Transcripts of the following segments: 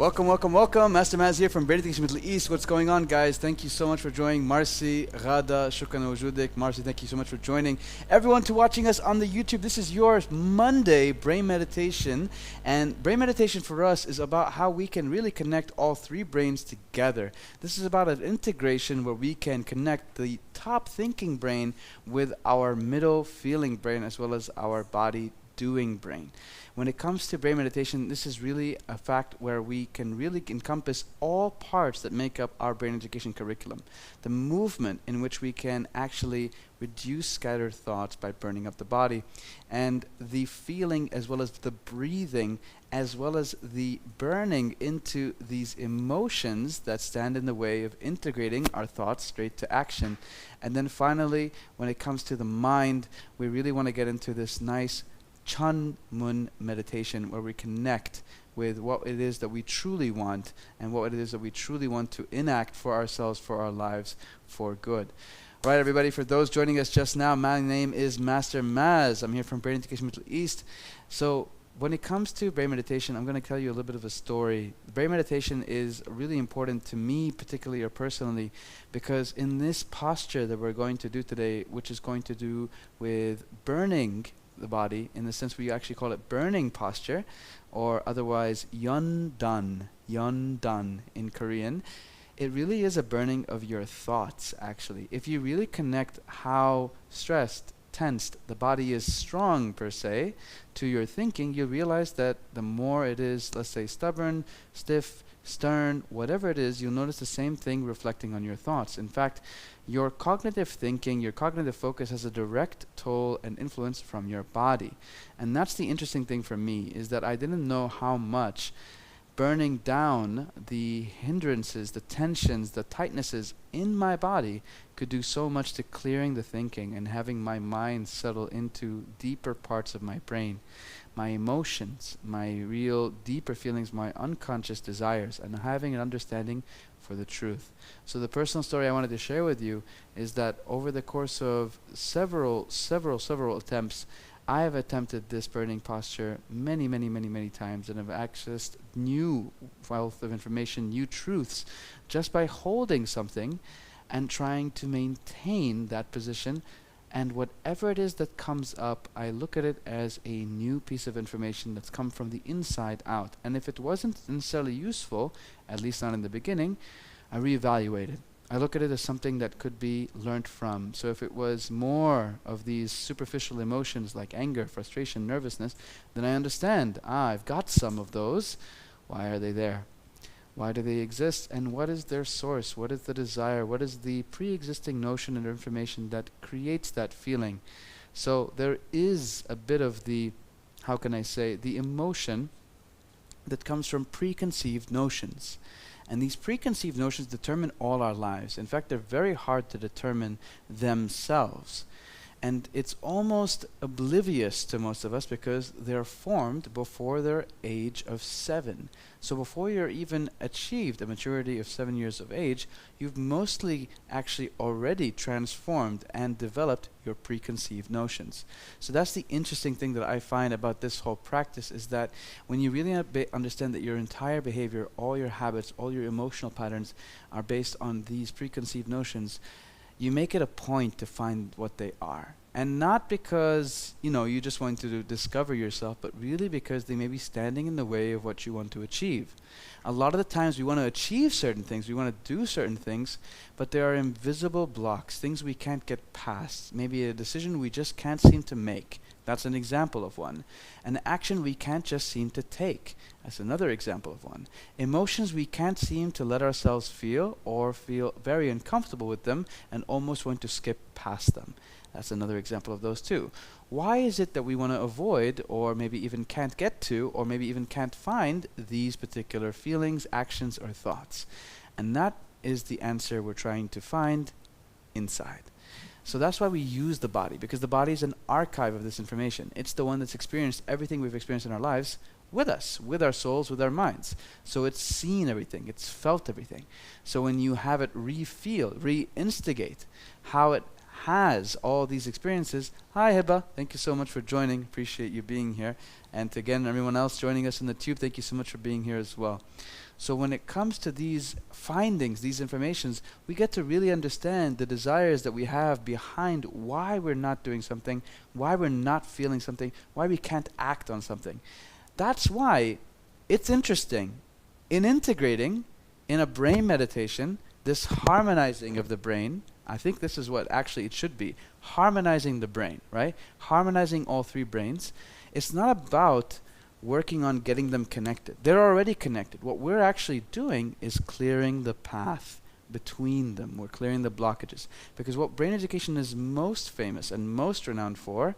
Welcome, welcome, welcome. Master Maz here from Brain Middle East. What's going on, guys? Thank you so much for joining. Marcy, Rada, Shukran Wujudik. Marcy, thank you so much for joining. Everyone to watching us on the YouTube, this is your Monday Brain Meditation. And Brain Meditation for us is about how we can really connect all three brains together. This is about an integration where we can connect the top thinking brain with our middle feeling brain as well as our body doing brain. When it comes to brain meditation, this is really a fact where we can really encompass all parts that make up our brain education curriculum. The movement in which we can actually reduce scattered thoughts by burning up the body, and the feeling as well as the breathing as well as the burning into these emotions that stand in the way of integrating our thoughts straight to action. And then finally, when it comes to the mind, we really want to get into this nice Chun meditation where we connect with what it is that we truly want and what it is that we truly want to enact for ourselves, for our lives, for good. All right, everybody, for those joining us just now, my name is Master Maz. I'm here from Brain Education Middle East. So when it comes to brain meditation, I'm going to tell you a little bit of a story. Brain meditation is really important to me, particularly or personally, because in this posture that we're going to do today, which is going to do with burning the body, in the sense we actually call it burning posture, or otherwise Yeon, Dahn in Korean. It really is a burning of your thoughts, actually. If you really connect how stressed, tensed the body is strong per se to your thinking, you'll realize that the more it is, let's say, stubborn, stiff, stern, whatever it is, you'll notice the same thing reflecting on your thoughts. In fact, your cognitive thinking, your cognitive focus has a direct toll and influence from your body. And that's the interesting thing for me, is that I didn't know how much burning down the hindrances, the tensions, the tightnesses in my body could do so much to clearing the thinking and having my mind settle into deeper parts of my brain, my emotions, my real deeper feelings, my unconscious desires, and having an understanding for the truth. So the personal story I wanted to share with you is that over the course of several attempts, I have attempted this burning posture many times, and have accessed new wealth of information, new truths, just by holding something and trying to maintain that position. And whatever it is that comes up, I look at it as a new piece of information that's come from the inside out. And if it wasn't necessarily useful, at least not in the beginning, I reevaluate it. I look at it as something that could be learnt from. So if it was more of these superficial emotions like anger, frustration, nervousness, then I understand, I've got some of those. Why are they there? Why do they exist? And what is their source? What is the desire? What is the pre-existing notion and information that creates that feeling? So there is a bit of the, how can I say, the emotion that comes from preconceived notions. And these preconceived notions determine all our lives. In fact, they're very hard to determine themselves. And it's almost oblivious to most of us because they're formed before their age of 7. So before you're even achieved a maturity of 7 years of age, you've mostly actually already transformed and developed your preconceived notions. So that's the interesting thing that I find about this whole practice, is that when you really understand that your entire behavior, all your habits, all your emotional patterns are based on these preconceived notions, you make it a point to find what they are. And not because, you just want to discover yourself, but really because they may be standing in the way of what you want to achieve. A lot of the times we want to achieve certain things, we want to do certain things, but there are invisible blocks, things we can't get past. Maybe a decision we just can't seem to make. That's an example of one. An action we can't just seem to take. That's another example of one. Emotions we can't seem to let ourselves feel, or feel very uncomfortable with them and almost want to skip past them. That's another example of those too. Why is it that we want to avoid, or maybe even can't get to, or maybe even can't find these particular feelings, actions, or thoughts? And that is the answer we're trying to find inside. So that's why we use the body, because the body is an archive of this information. It's the one that's experienced everything we've experienced in our lives with us, with our souls, with our minds. So it's seen everything, it's felt everything. So when you have it re-feel, re-instigate how it has all these experiences. Hi Hiba, thank you so much for joining. Appreciate you being here. And again, everyone else joining us in the tube, thank you so much for being here as well. So when it comes to these findings, these informations, we get to really understand the desires that we have behind why we're not doing something, why we're not feeling something, why we can't act on something. That's why it's interesting in integrating in a brain meditation, this harmonizing of the brain. I think this is what actually it should be, harmonizing the brain, right? Harmonizing all three brains. It's not about working on getting them connected. They're already connected. What we're actually doing is clearing the path between them. We're clearing the blockages. Because what brain education is most famous and most renowned for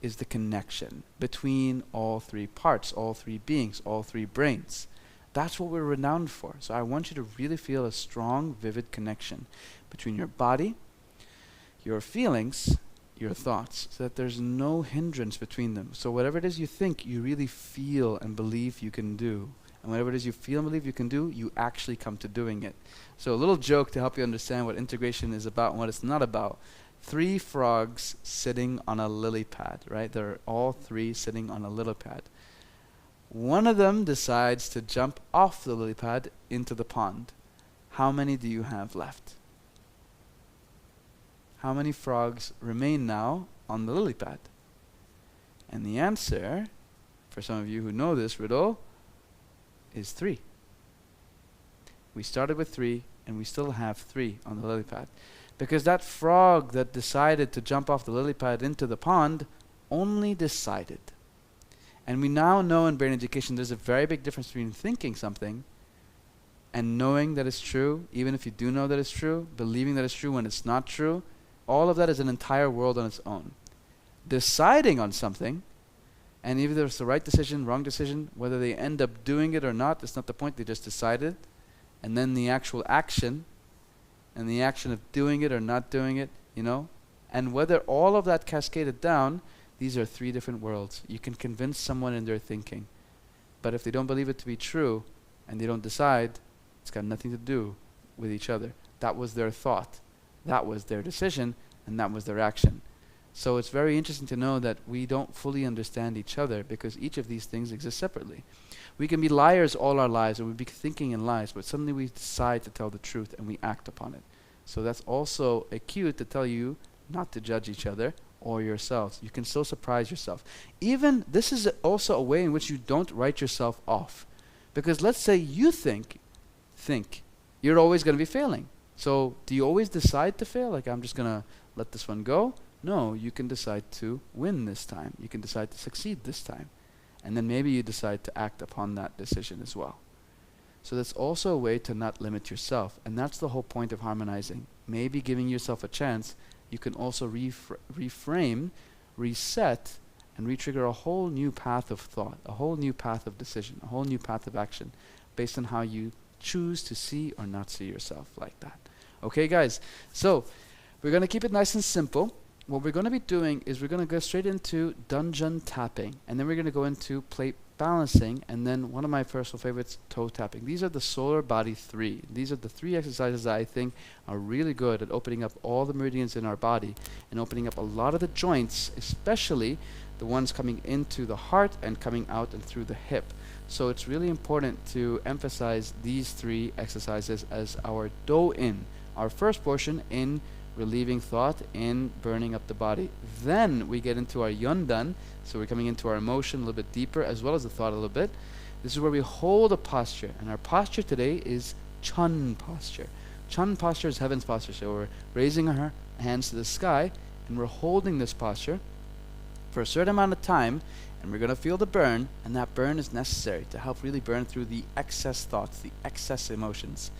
is the connection between all three parts, all three beings, all three brains. That's what we're renowned for. So I want you to really feel a strong, vivid connection between your body, your feelings, your thoughts, so that there's no hindrance between them. So whatever it is you think, you really feel and believe you can do. And whatever it is you feel and believe you can do, you actually come to doing it. So a little joke to help you understand what integration is about and what it's not about. 3 frogs sitting on a lily pad, right? They're all 3 sitting on a lily pad. One of them decides to jump off the lily pad into the pond. How many do you have left? How many frogs remain now on the lily pad? And the answer, for some of you who know this riddle, is 3. We started with 3, and we still have 3 on the lily pad. Because that frog that decided to jump off the lily pad into the pond only decided. And we now know in brain education there's a very big difference between thinking something and knowing that it's true, even if you do know that it's true, believing that it's true when it's not true. All of that is an entire world on its own. Deciding on something, and either it's the right decision, wrong decision, whether they end up doing it or not, it's not the point, they just decided. And then the actual action, and the action of doing it or not doing it, and whether all of that cascaded down, these are 3 different worlds. You can convince someone in their thinking, but if they don't believe it to be true, and they don't decide, it's got nothing to do with each other. That was their thought. That was their decision, and that was their action. So it's very interesting to know that we don't fully understand each other because each of these things exist separately. We can be liars all our lives, or we be thinking in lies, but suddenly we decide to tell the truth and we act upon it. So that's also a cue to tell you not to judge each other or yourselves. You can still surprise yourself. Even this is also a way in which you don't write yourself off. Because let's say you think you're always going to be failing. So do you always decide to fail? Like, I'm just going to let this one go? No, you can decide to win this time. You can decide to succeed this time. And then maybe you decide to act upon that decision as well. So that's also a way to not limit yourself. And that's the whole point of harmonizing. Maybe giving yourself a chance, you can also reframe, reset, and retrigger a whole new path of thought, a whole new path of decision, a whole new path of action based on how you choose to see or not see yourself like that. Okay, guys? So we're going to keep it nice and simple. What we're going to be doing is we're going to go straight into dungeon tapping, and then we're going to go into plate balancing, and then one of my personal favorites, toe tapping. These are the solar body 3. These are the 3 exercises that I think are really good at opening up all the meridians in our body and opening up a lot of the joints, especially the ones coming into the heart and coming out and through the hip. So it's really important to emphasize these 3 exercises as our do-in, our first portion in relieving thought, in burning up the body. Then we get into our Yeon, so we're coming into our emotion a little bit deeper as well as the thought a little bit. This is where we hold a posture, and our posture today is Chun posture. Chun posture is heaven's posture, so we're raising our hands to the sky and we're holding this posture for a certain amount of time, and we're going to feel the burn, and that burn is necessary to help really burn through the excess thoughts, the excess emotions.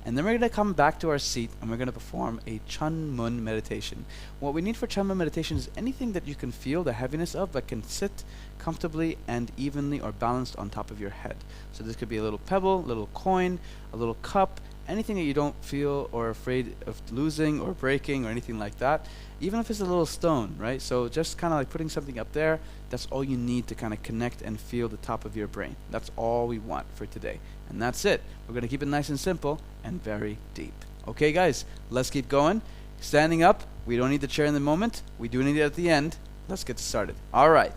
And then we're going to come back to our seat and we're going to perform a Chun Mun meditation. What we need for Chun Mun meditation is anything that you can feel the heaviness of but can sit comfortably and evenly or balanced on top of your head. So this could be a little pebble, a little coin, a little cup, anything that you don't feel or are afraid of losing or breaking or anything like that. Even if it's a little stone, right? So just kind of like putting something up there, that's all you need to kind of connect and feel the top of your brain. That's all we want for today. And that's it. We're going to keep it nice and simple and very deep. Okay, guys, let's keep going. Standing up, we don't need the chair in the moment. We do need it at the end. Let's get started. All right.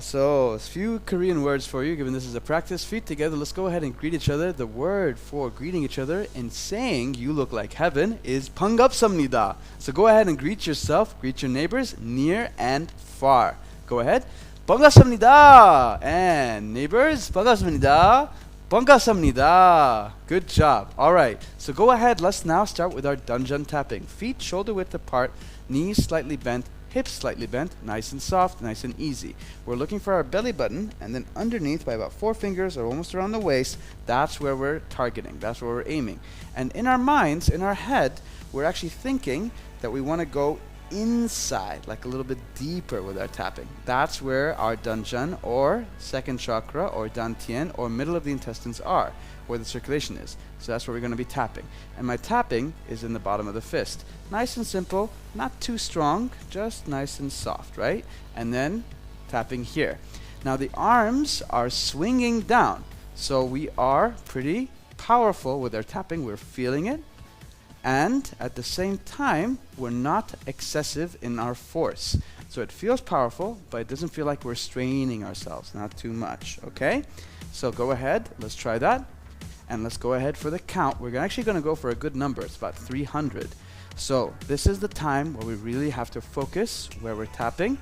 So, a few Korean words for you, given this is a practice. Feet together, let's go ahead and greet each other. The word for greeting each other and saying you look like heaven is 반갑습니다. So go ahead and greet yourself, greet your neighbors near and far. Go ahead. 반갑습니다. And neighbors, 반갑습니다. 반갑습니다. Good job. All right. So go ahead. Let's now start with our dungeon tapping. Feet shoulder width apart, knees slightly bent, hips slightly bent, nice and soft, nice and easy. We're looking for our belly button, and then underneath by about 4 fingers or almost around the waist, that's where we're targeting. That's where we're aiming. And in our minds, in our head, we're actually thinking that we want to go inside, like a little bit deeper with our tapping. That's where our danjan or second chakra or dantian or middle of the intestines are, where the circulation is. So that's where we're going to be tapping. And my tapping is in the bottom of the fist. Nice and simple, not too strong, just nice and soft, right? And then tapping here. Now the arms are swinging down. So we are pretty powerful with our tapping. We're feeling it. And at the same time, we're not excessive in our force. So it feels powerful, but it doesn't feel like we're straining ourselves, not too much, okay? So go ahead, let's try that. And let's go ahead for the count. We're actually going to go for a good number. It's about 300. So this is the time where we really have to focus where we're tapping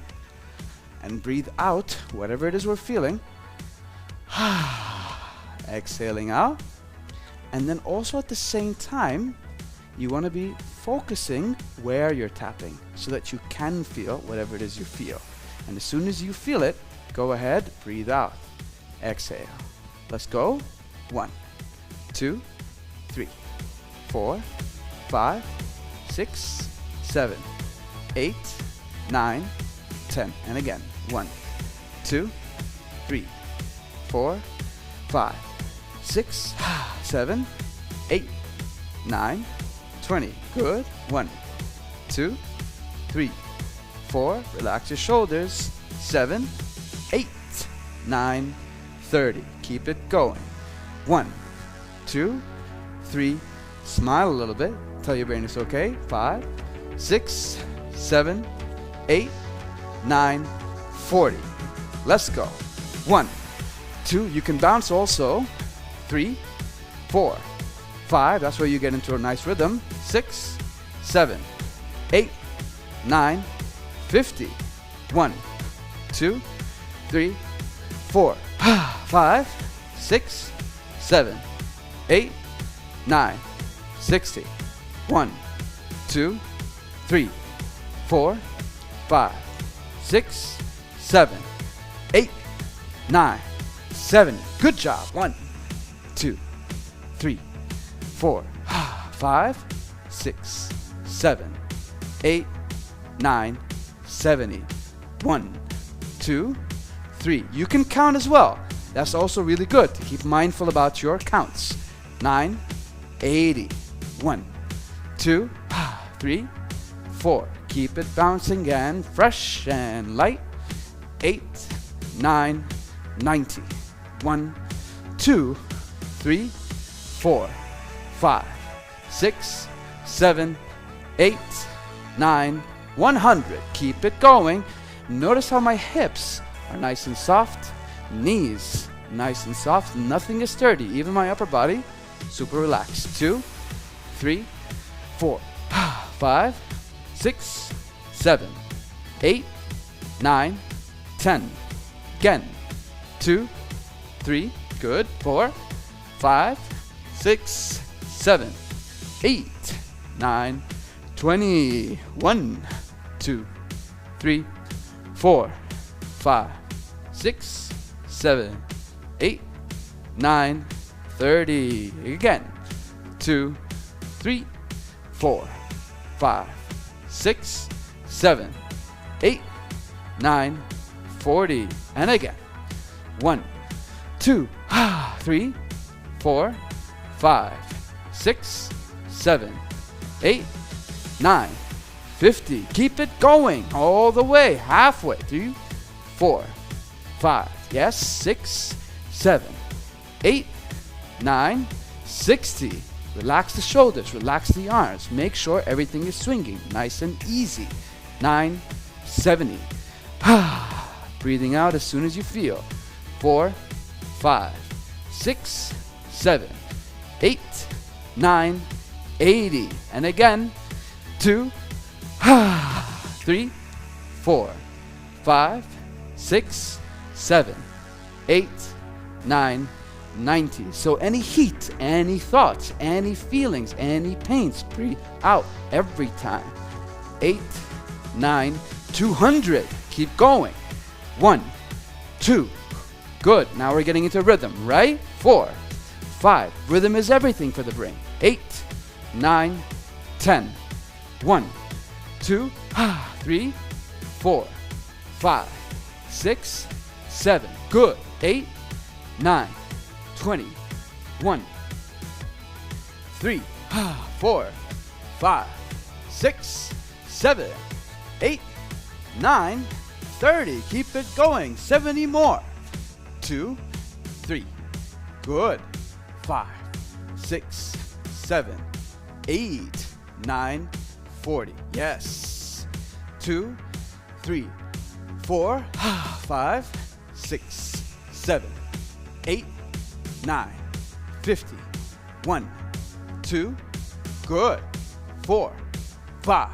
and breathe out whatever it is we're feeling. Exhaling out. And then also at the same time, you want to be focusing where you're tapping so that you can feel whatever it is you feel. And as soon as you feel it, go ahead, breathe out. Exhale. Let's go. 1, 2, 3, 4, 5, 6, 7, 8, 9, 10. And again. 1, 2, 3, 4, 5, 6, 7, 8, 9, 20. Good. 1, 2, 3, 4. Relax your shoulders. 7, 8, 9, 30. Keep it going. 1, 2, 3. Smile a little bit. Tell your brain it's okay. 5, 6, 7, 8, 9, 40. Let's go. 1, 2. You can bounce also. 3, 4, 5. That's where you get into a nice rhythm. 6, 7, 8, 9, 50. 1, 2, 3, 4, 5, 6, 7, 8, 9, 60. 1, 2, 3, 4, 5, 6, 7, 8, 9, 70. Good job. 1, 2, 3, 4, 5, 6, 7, 8, 9, 70. 1, 2, 3. You can count as well. That's also really good to keep mindful about your counts. 9, 80. 1, 2, 3, 4. Keep it bouncing and fresh and light. 8, 9, 90. 1, 2, 3, 4, 5, 6, 7, 8, 9, 100. Keep it going. Notice how my hips are nice and soft. Knees nice and soft. Nothing is sturdy. Even my upper body, super relaxed. 2, 3, 4, 5, 6, 7, 8, 9, 10. Again. 2, 3. Good. 4, 5, 6, 7, 8, 9, 20. 1, 2, 3, 4, 5, 6, 7, 8, 9, 30. Again. 2, 3, 4, 5, 6, 7, 8, 9, 40. And again. 1, 2, 3, 4, 5, 6, 7, 8, 9, 50. Keep it going all the way. Halfway. 3, 4, 5, yes, 6, 7, 8, 9, 60. Relax the shoulders, relax the arms. Make sure everything is swinging nice and easy. 9, 70. Breathing out as soon as you feel. 4, 5, 6, 7, 8, 9, 80. And again, 2, 3, 4, 5, 6, 7, 8, 9, 90. So any heat, any thoughts, any feelings, any pains, breathe out every time. 8, 9, 200. Keep going. 1, 2. Good. Now we're getting into rhythm, right? 4, 5. Rhythm is everything for the brain. 8, 9, 10. 1, 2, 3, 4, 5, 6, 7. Good. 8, 9, 20. 1, 3, 4, 5, 6, 7, 8, 9, 30. Keep it going. 70 more. 2, 3. Good. 5, 6, 7, 8, 9, 40. Yes. 2, 3, 4, 5, 6, 7, 8, 9, 50. 1, 2. Good. 4, 5,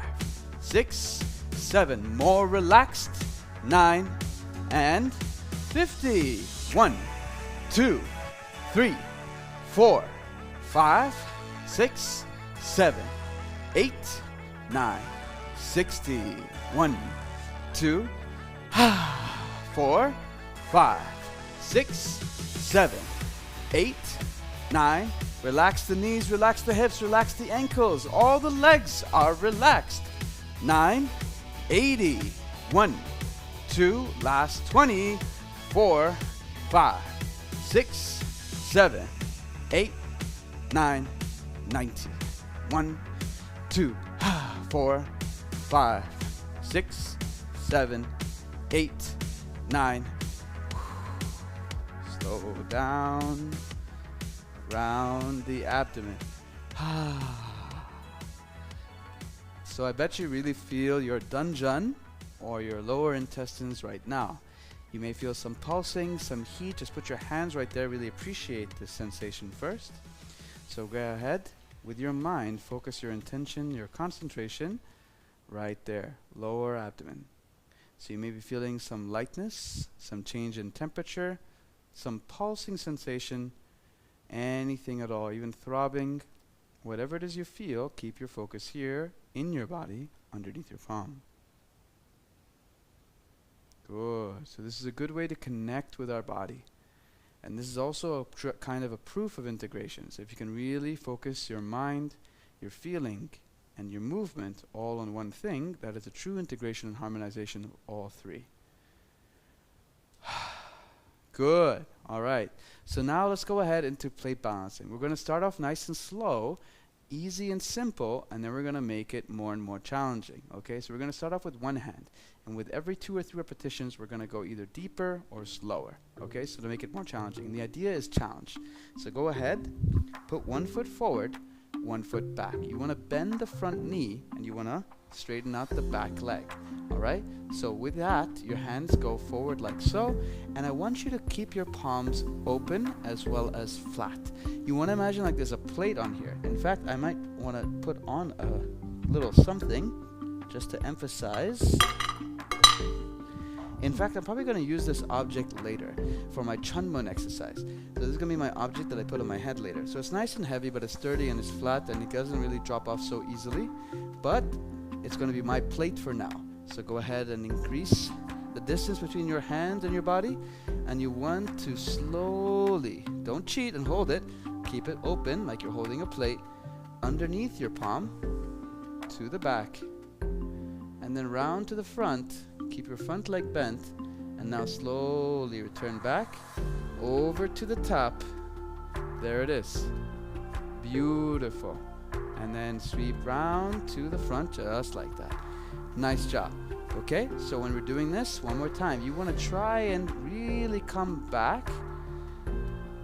6, 7. More relaxed. 9 and 50. 1, 2, 3, 4, 5, 6, 7, 8, 9, 60. 1, 2, 4, 5, 6, 7, 8, 9. Relax the knees, relax the hips, relax the ankles. All the legs are relaxed. 9, 80. 1, 2, last 20. 4, 5, 6, 7, 8, 9, 90. 1, 2, 4, 5, 6, 7, 8, 9. Slow down. Round the abdomen. So I bet you really feel your danjan or your lower intestines right now. You may feel some pulsing, some heat. Just put your hands right there. Really appreciate this sensation first. So go ahead with your mind. Focus your intention, your concentration right there. Lower abdomen. So you may be feeling some lightness, some change in temperature, some pulsing sensation, anything at all, even throbbing. Whatever it is you feel, keep your focus here in your body underneath your palm. Good. So this is a good way to connect with our body. And this is also a kind of a proof of integration. So if you can really focus your mind, your feeling, and your movement all on one thing, that is a true integration and harmonization of all three. Good. All right. So now let's go ahead into plate balancing. We're going to start off nice and slow, easy and simple, and then we're going to make it more and more challenging. Okay, so we're going to start off with one hand. And with every 2 or 3 repetitions, we're going to go either deeper or slower. Okay, so to make it more challenging. And the idea is challenge. So go ahead, put 1 foot forward, 1 foot back. You want to bend the front knee, and you want to straighten out the back leg. All right, so with that, your hands go forward like so, and I want you to keep your palms open as well as flat. You want to imagine like there's a plate on here. In fact, I might want to put on a little something just to emphasize. In fact, I'm probably going to use this object later for my Chun exercise. So this is going to be my object that I put on my head later. So it's nice and heavy, but it's sturdy and it's flat, and it doesn't really drop off so easily. But it's going to be my plate for now. So go ahead and increase the distance between your hands and your body. And you want to slowly, don't cheat and hold it, keep it open like you're holding a plate, underneath your palm, to the back, and then round to the front. Keep your front leg bent, and now slowly return back, over to the top. There it is. Beautiful. And then sweep round to the front, just like that. Nice job. Okay, so when we're doing this, one more time, you want to try and really come back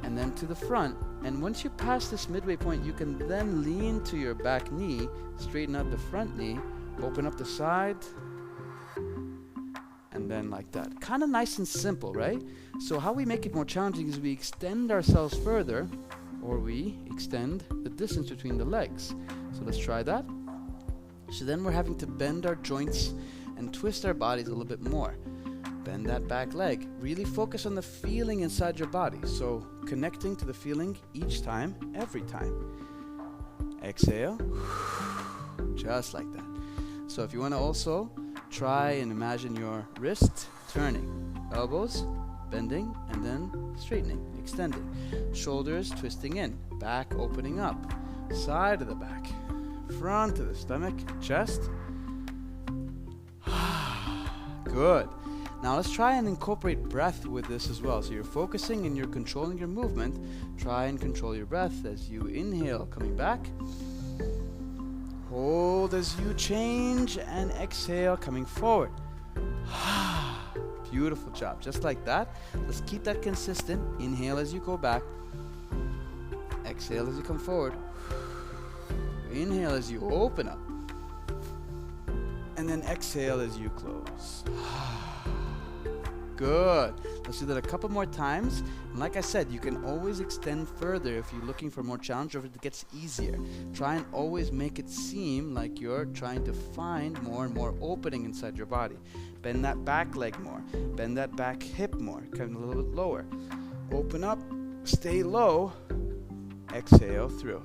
and then to the front. And once you pass this midway point, you can then lean to your back knee, straighten out the front knee, open up the side, and then like that. Kind of nice and simple, right? So how we make it more challenging is we extend ourselves further, or we extend the distance between the legs. So let's try that. So then we're having to bend our joints and twist our bodies a little bit more. Bend that back leg. Really focus on the feeling inside your body. So connecting to the feeling each time, every time. Exhale. Just like that. So if you want to also try and imagine your wrist turning. Elbows bending and then straightening, extending. Shoulders twisting in. Back opening up. Side of the back. Front of the stomach. Chest. Good. Now let's try and incorporate breath with this as well. So you're focusing and you're controlling your movement. Try and control your breath as you inhale, coming back. Hold as you change and exhale, coming forward. Beautiful job. Just like that. Let's keep that consistent. Inhale as you go back. Exhale as you come forward. Inhale as you open up. And then exhale as you close. Good. Let's do that a couple more times. And like I said, you can always extend further if you're looking for more challenge or if it gets easier. Try and always make it seem like you're trying to find more and more opening inside your body. Bend that back leg more. Bend that back hip more. Come a little bit lower. Open up. Stay low. Exhale through.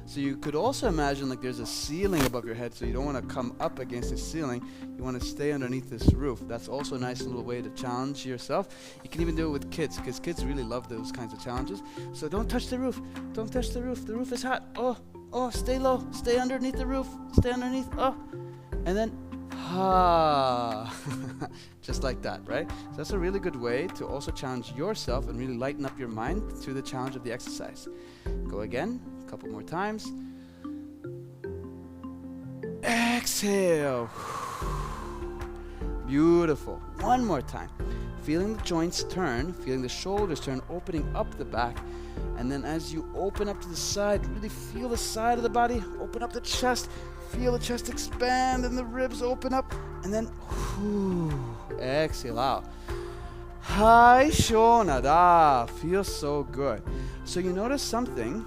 So you could also imagine like there's a ceiling above your head, so you don't want to come up against the ceiling. You want to stay underneath this roof. That's also a nice little way to challenge yourself. You can even do it with kids, because kids really love those kinds of challenges. So don't touch the roof. Don't touch the roof. The roof is hot. Oh, stay low. Stay underneath the roof. Stay underneath. Oh, and then just like that, right? So that's a really good way to also challenge yourself and really lighten up your mind through the challenge of the exercise. Go again. Couple more times. Exhale. Beautiful. One more time. Feeling the joints turn, feeling the shoulders turn, opening up the back. And then as you open up to the side, really feel the side of the body, open up the chest, feel the chest expand and the ribs open up. And then exhale out. Hai shonada. Feels so good. So you notice something.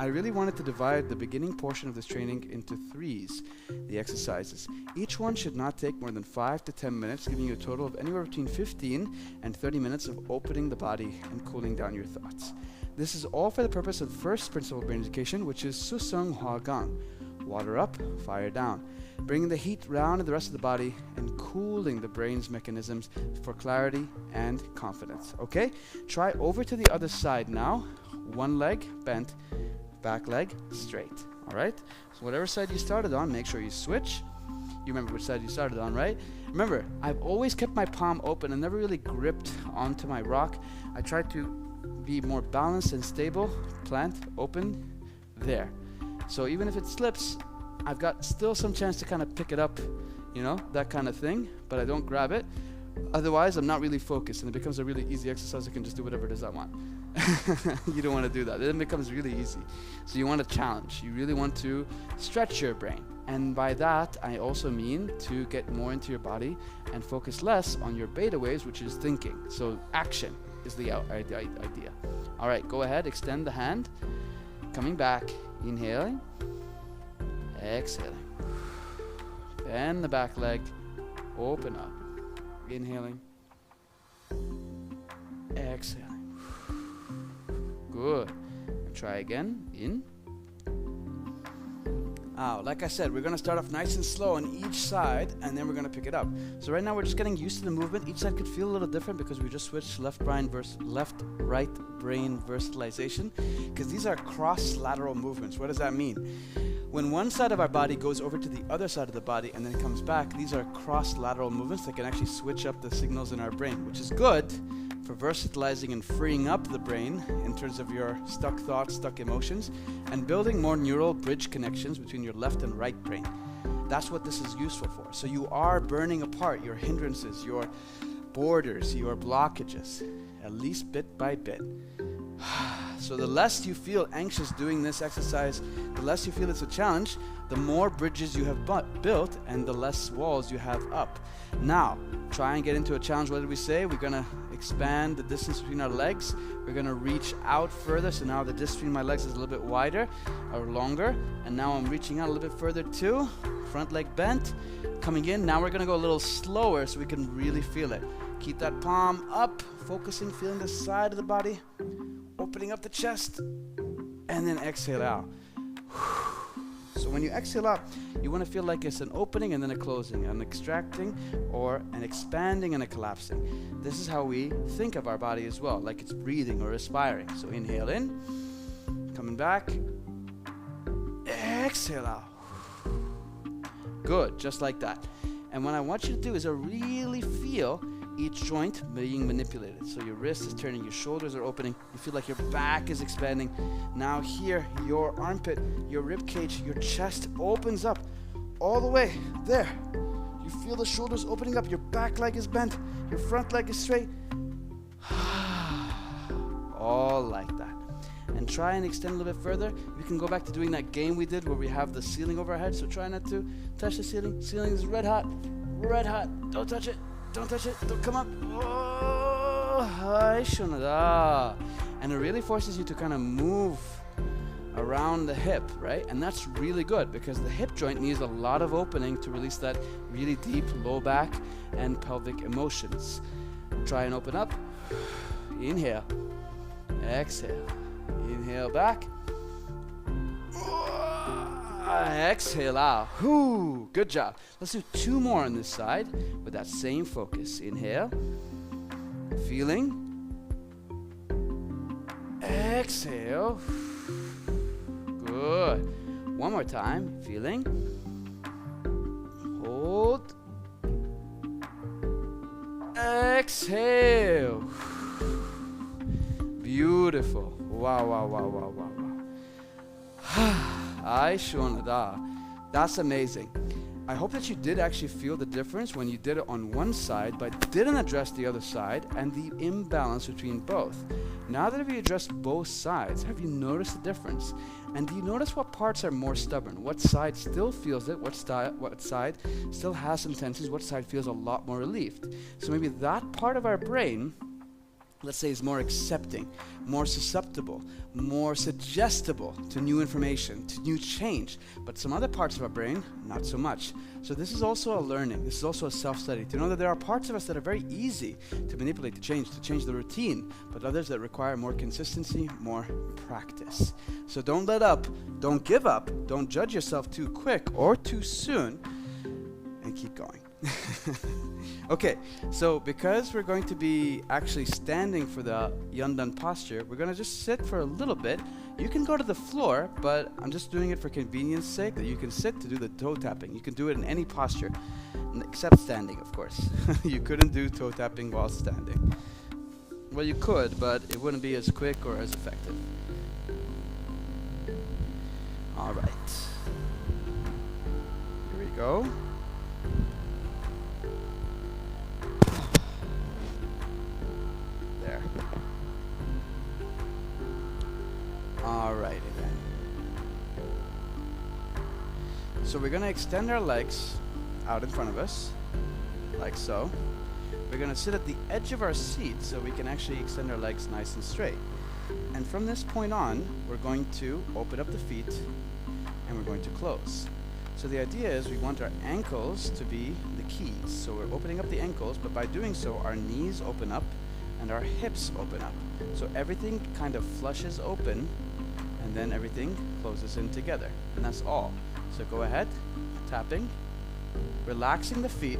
I really wanted to divide the beginning portion of this training into threes, the exercises. Each one should not take more than 5 to 10 minutes, giving you a total of anywhere between 15 and 30 minutes of opening the body and cooling down your thoughts. This is all for the purpose of first principle of brain education, which is Susung Hwa Gang. Water up, fire down. Bringing the heat round in the rest of the body and cooling the brain's mechanisms for clarity and confidence. Okay? Try over to the other side now. One leg bent. Back leg straight. All right, so whatever side you started on, make sure you switch. You remember which side you started on, right? Remember, I've always kept my palm open and never really gripped onto my rock. I try to be more balanced and stable. Plant, open, there. So even if it slips, I've got still some chance to kind of pick it up, you know, that kind of thing, but I don't grab it. Otherwise, I'm not really focused and it becomes a really easy exercise. I can just do whatever it is I want. You don't want to do that. Then it becomes really easy. So you want to challenge. You really want to stretch your brain. And by that, I also mean to get more into your body and focus less on your beta waves, which is thinking. So action is the idea. All right, go ahead. Extend the hand. Coming back. Inhaling. Exhaling. Bend the back leg. Open up. Inhaling. Exhaling. Good. And try again. In. Out. Like I said, we're going to start off nice and slow on each side, and then we're going to pick it up. So right now we're just getting used to the movement. Each side could feel a little different because we just switched left-right brain verticalization, because these are cross-lateral movements. What does that mean? When one side of our body goes over to the other side of the body and then comes back, these are cross-lateral movements that can actually switch up the signals in our brain, which is good for versatalizing and freeing up the brain in terms of your stuck thoughts, stuck emotions, and building more neural bridge connections between your left and right brain. That's what this is useful for. So you are burning apart your hindrances, your borders, your blockages, at least bit by bit. So the less you feel anxious doing this exercise, the less you feel it's a challenge, the more bridges you have built and the less walls you have up. Now, try and get into a challenge. What did we say? We're going to expand the distance between our legs. We're going to reach out further. So now the distance between my legs is a little bit wider or longer. And now I'm reaching out a little bit further too. Front leg bent, coming in. Now we're going to go a little slower so we can really feel it. Keep that palm up, focusing, feeling the side of the body, opening up the chest, and then exhale out. So when you exhale out, you want to feel like it's an opening and then a closing, an extracting or an expanding and a collapsing. This is how we think of our body as well, like it's breathing or respiring. So inhale in, coming back, exhale out. Good, just like that. And what I want you to do is to really feel each joint being manipulated. So your wrist is turning, your shoulders are opening, you feel like your back is expanding. Now here, your armpit, your rib cage, your chest opens up all the way there. You feel the shoulders opening up, your back leg is bent, your front leg is straight. All like that. And try and extend a little bit further. We can go back to doing that game we did where we have the ceiling over our head. So try not to touch the ceiling. Ceiling is red hot, red hot. Don't touch it. Don't touch it. Don't come up. Oh, and it really forces you to kind of move around the hip, right? And that's really good because the hip joint needs a lot of opening to release that really deep low back and pelvic emotions. Try and open up. Inhale. Exhale. Inhale back. Exhale out. Whoo, good job. Let's do 2 more on this side with that same focus. Inhale. Feeling. Exhale. Good. One more time. Feeling. Hold. Exhale. Beautiful. Wow, wow, wow, wow, wow, wow. That's amazing. I hope that you did actually feel the difference when you did it on one side but didn't address the other side and the imbalance between both. Now that we addressed both sides, have you noticed the difference? And do you notice what parts are more stubborn? What side still feels it? What side still has some tensions? What side feels a lot more relieved? So maybe that part of our brain, let's say, is more accepting, more susceptible, more suggestible to new information, to new change. But some other parts of our brain, not so much. So this is also a learning. This is also a self-study. To know that there are parts of us that are very easy to manipulate, to change the routine, but others that require more consistency, more practice. So don't let up, don't give up, don't judge yourself too quick or too soon, and keep going. Okay, so because we're going to be actually standing for the Yeon posture, we're going to just sit for a little bit. You can go to the floor, but I'm just doing it for convenience sake that you can sit to do the toe tapping. You can do it in any posture, except standing, of course. You couldn't do toe tapping while standing. Well, you could, but it wouldn't be as quick or as effective. All right. Here we go. There. Alrighty then. So we're going to extend our legs out in front of us, like so. We're going to sit at the edge of our seat so we can actually extend our legs nice and straight. And from this point on, we're going to open up the feet and we're going to close. So the idea is we want our ankles to be the keys. So we're opening up the ankles, but by doing so, our knees open up and our hips open up. So everything kind of flushes open and then everything closes in together. And that's all. So go ahead, tapping, relaxing the feet,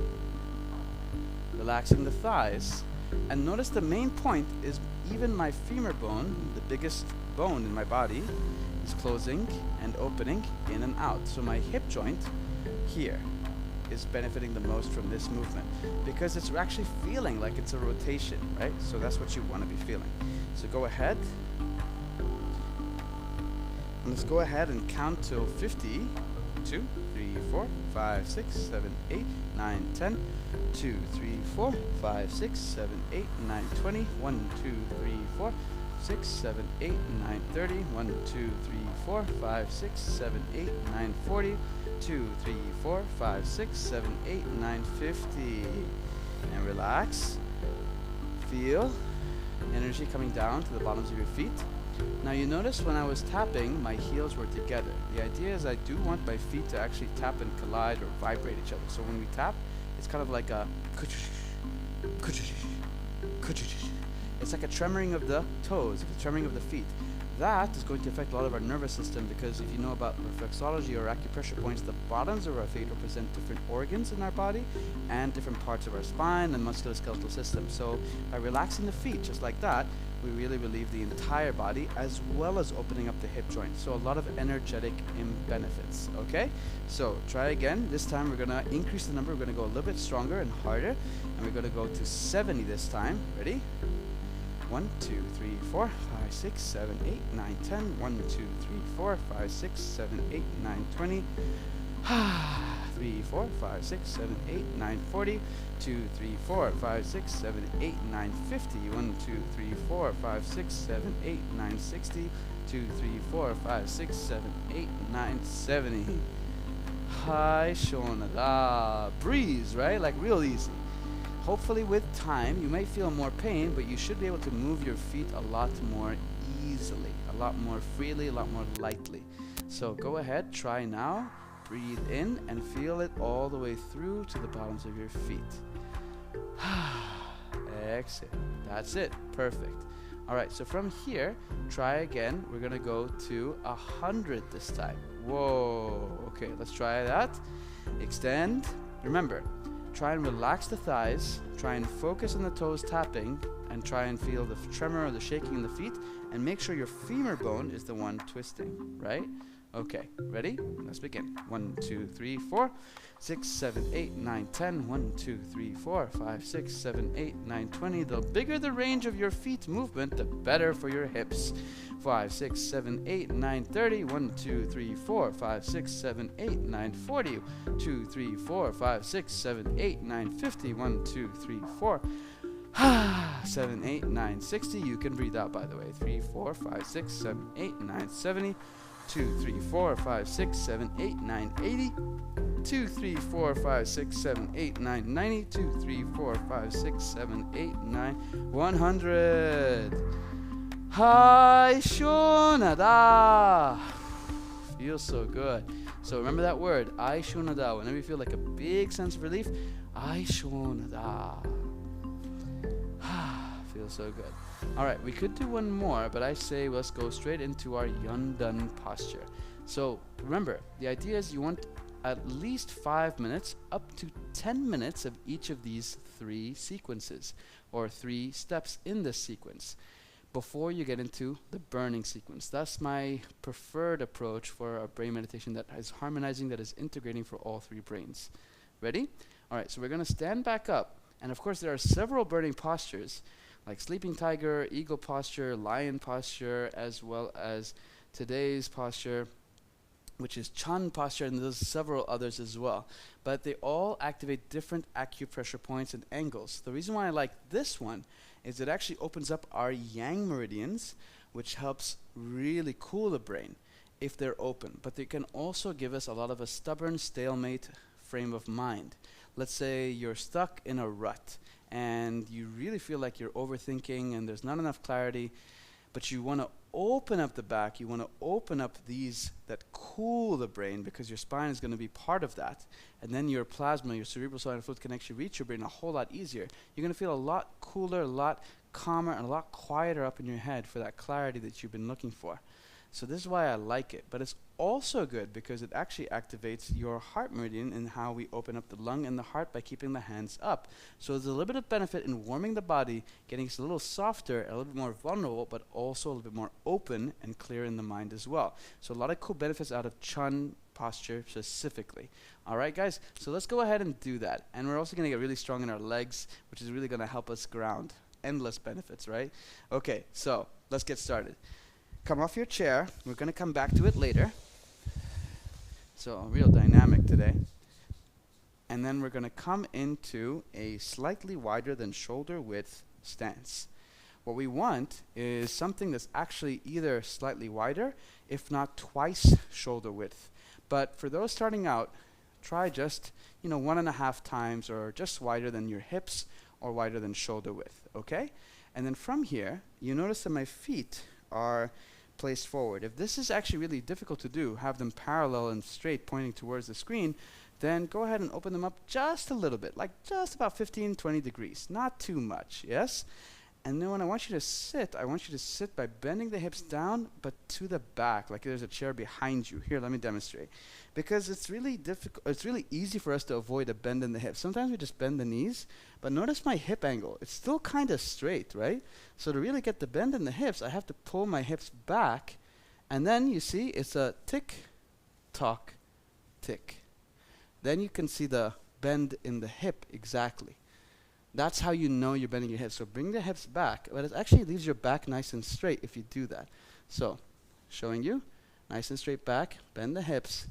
relaxing the thighs. And notice the main point is even my femur bone, the biggest bone in my body, is closing and opening in and out. So my hip joint here is benefiting the most from this movement because it's actually feeling like it's a rotation, right? So that's what you want to be feeling. So go ahead. And let's go ahead and count till 50. 2, 3, 4, 5, 6, 7, 8, 9, 10. 2, 3, 4, 5, 6, 7, 8, 9, 20. 1, 2, 3, 4, 6, 7, 8, 9, 30. 1, 2, 3, 4, 5, 6, 7, 8, 9, 40. 2, 3, 4, 5, 6, 7, 8, 9, 50. And relax. Feel energy coming down to the bottoms of your feet. Now you notice when I was tapping, my heels were together. The idea is I do want my feet to actually tap and collide or vibrate each other. So when we tap, it's kind of like a it's like a tremoring of the toes, a tremoring of the feet. That is going to affect a lot of our nervous system, because if you know about reflexology or acupressure points, the bottoms of our feet represent different organs in our body and different parts of our spine and musculoskeletal system. So by relaxing the feet just like that, we really relieve the entire body as well as opening up the hip joint. So a lot of energetic benefits, okay? So try again. This time we're gonna increase the number. We're gonna go a little bit stronger and harder, and we're gonna go to 70 this time. Ready? 1, 2, 3, 4, 5, 6, 7, 8, 9, 10. 1, 2, 3, 4, 5, 6, 7, 8, 9, 20. 3, 4, 5, 6, 7, 8, 9, 40. 2, 3, 4, 5, 6, 7, 8, 9, 50. 1, 2, 3, 4, 5, 6, 7, 8, 9, 60. 2, 3, 4, 5, 6, 7, 8, 9, 70. Hi, Shonada. Breeze, right? Like real easy. Hopefully with time, you may feel more pain, but you should be able to move your feet a lot more easily, a lot more freely, a lot more lightly. So go ahead, try now. Breathe in and feel it all the way through to the bottoms of your feet. Exhale. That's it. Perfect. All right, so from here, try again. We're going to go to 100 this time. Whoa. Okay, let's try that. Extend. Remember, try and relax the thighs. Try and focus on the toes tapping, and try and feel the tremor or the shaking in the feet, and make sure your femur bone is the one twisting, right? Okay, ready? Let's begin. 1, 2, 3, 4, 6, 7, 8, 9, 10. 1, 2, 3, 4, 5, 6, 7, 8, 9, 20. The bigger the range of your feet movement, the better for your hips. 5, 6, 7, 8, 9, 30. 1, 2, 3, 4, 5, 6, 7, 8, 9, 40. 2, 3, 4, 5, 6, 7, 8, 9, 50. 1, 2, 3, 4. 7, 8, 9, 60. You can breathe out, by the way. 3, 4, 5, 6, 7, 8, 9, 70. 2, 3, 4, 5, 6, 7, 8, 9, 80. 2, 3, 4, 5, 6, 7, 8, 9, 90. 2, 3, 4, 5, 6, 7, 8, 9, 100. Hi, Shonada. Feels so good. So remember that word, I Shonada. Whenever you feel like a big sense of relief, I Shonada. Feels so good. All right, we could do one more, but I say let's go straight into our Yeon posture. So remember, the idea is you want at least 5 minutes, up to 10 minutes of each of these 3 sequences, or 3 steps in this sequence, before you get into the burning sequence. That's my preferred approach for a brain meditation that is harmonizing, that is integrating for all 3 brains. Ready? All right, so we're going to stand back up. And of course, there are several burning postures, like sleeping tiger, eagle posture, lion posture, as well as today's posture, which is Chun posture, and there's several others as well. But they all activate different acupressure points and angles. The reason why I like this one is it actually opens up our yang meridians, which helps really cool the brain if they're open. But they can also give us a lot of a stubborn stalemate frame of mind. Let's say you're stuck in a rut and you really feel like you're overthinking and there's not enough clarity, but you want to open up the back, you want to open up these that cool the brain, because your spine is going to be part of that, and then your plasma, your cerebral spinal fluid, can actually reach your brain a whole lot easier. You're going to feel a lot cooler, a lot calmer, and a lot quieter up in your head for that clarity that you've been looking for. So this is why I like it. But it's also good because it actually activates your heart meridian in how we open up the lung and the heart by keeping the hands up. So there's a little bit of benefit in warming the body, getting us a little softer, a little bit more vulnerable, but also a little bit more open and clear in the mind as well. So a lot of cool benefits out of Chun posture specifically. All right, guys, so let's go ahead and do that. And we're also going to get really strong in our legs, which is really going to help us ground. Endless benefits, right? Okay, so let's get started. Come off your chair. We're going to come back to it later. So real dynamic today. And then we're going to come into a slightly wider than shoulder width stance. What we want is something that's actually either slightly wider, if not twice shoulder width. But for those starting out, try just 1.5 times, or just wider than your hips or wider than shoulder width, okay? And then from here, you notice that my feet are placed forward. If this is actually really difficult to do, have them parallel and straight pointing towards the screen, then go ahead and open them up just a little bit, like just about 15-20 degrees, not too much, yes? And then when I want you to sit, I want you to sit by bending the hips down, but to the back, like there's a chair behind you. Here, let me demonstrate. Because it's really difficult, it's really easy for us to avoid a bend in the hips. Sometimes we just bend the knees, but notice my hip angle. It's still kind of straight, right? So to really get the bend in the hips, I have to pull my hips back, and then you see it's a tick, tock, tick. Then you can see the bend in the hip exactly. That's how you know you're bending your hips. So bring the hips back, but it actually leaves your back nice and straight if you do that. So, showing you, nice and straight back, bend the hips.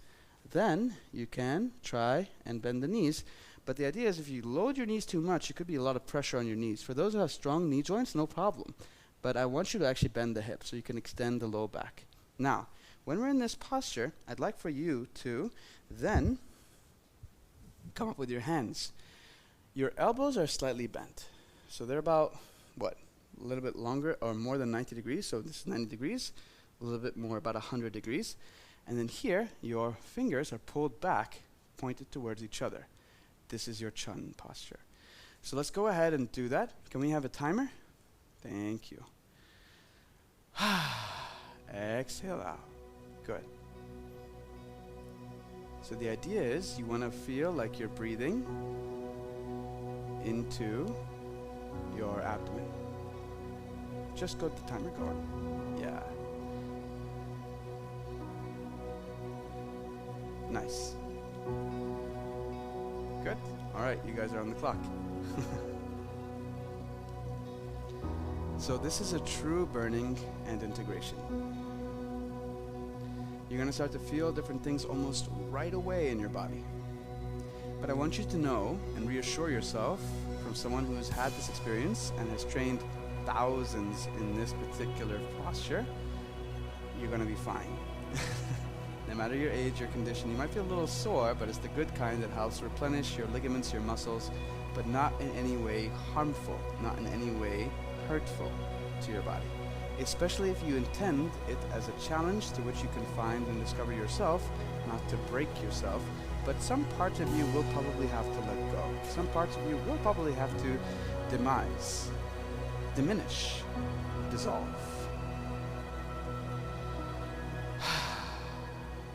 Then you can try and bend the knees. But the idea is if you load your knees too much, it could be a lot of pressure on your knees. For those who have strong knee joints, no problem. But I want you to actually bend the hips so you can extend the low back. Now, when we're in this posture, I'd like for you to then come up with your hands. Your elbows are slightly bent. So they're about, a little bit longer or more than 90 degrees. So this is 90 degrees, a little bit more, about 100 degrees. And then here, your fingers are pulled back, pointed towards each other. This is your Chun posture. So let's go ahead and do that. Can we have a timer? Thank you. Exhale out. Good. So the idea is you want to feel like you're breathing into your abdomen. Just got the timer going. Yeah. Nice. Good. All right, you guys are on the clock. So this is a true burning and integration. You're going to start to feel different things almost right away in your body. But I want you to know and reassure yourself from someone who's had this experience and has trained thousands in this particular posture, you're going to be fine. No matter your age or condition, you might feel a little sore, but it's the good kind that helps replenish your ligaments, your muscles, but not in any way harmful, not in any way hurtful to your body. Especially if you intend it as a challenge to which you can find and discover yourself, not to break yourself, but some parts of you will probably have to let go. Some parts of you will probably have to demise, diminish, dissolve.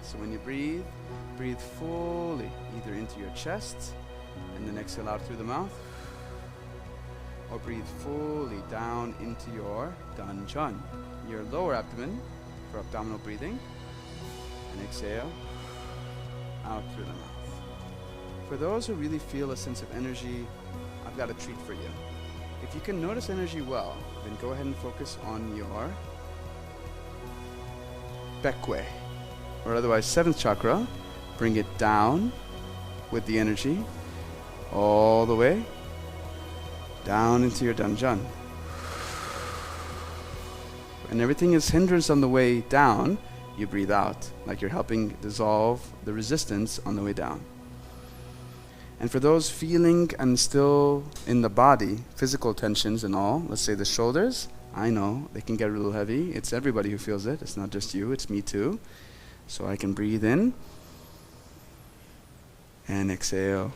So when you breathe, breathe fully, either into your chest and then exhale out through the mouth, or breathe fully down into your Dahn Chun, your lower abdomen for abdominal breathing, and exhale out through the mouth. For those who really feel a sense of energy, I've got a treat for you. If you can notice energy well, then go ahead and focus on your Baekwae, or otherwise 7th chakra. Bring it down with the energy all the way down into your Dahn Chun. And everything is hindrance on the way down, you breathe out, like you're helping dissolve the resistance on the way down. And for those feeling and still in the body, physical tensions and all, let's say the shoulders, I know they can get a little heavy. It's everybody who feels it. It's not just you, it's me too. So I can breathe in and exhale.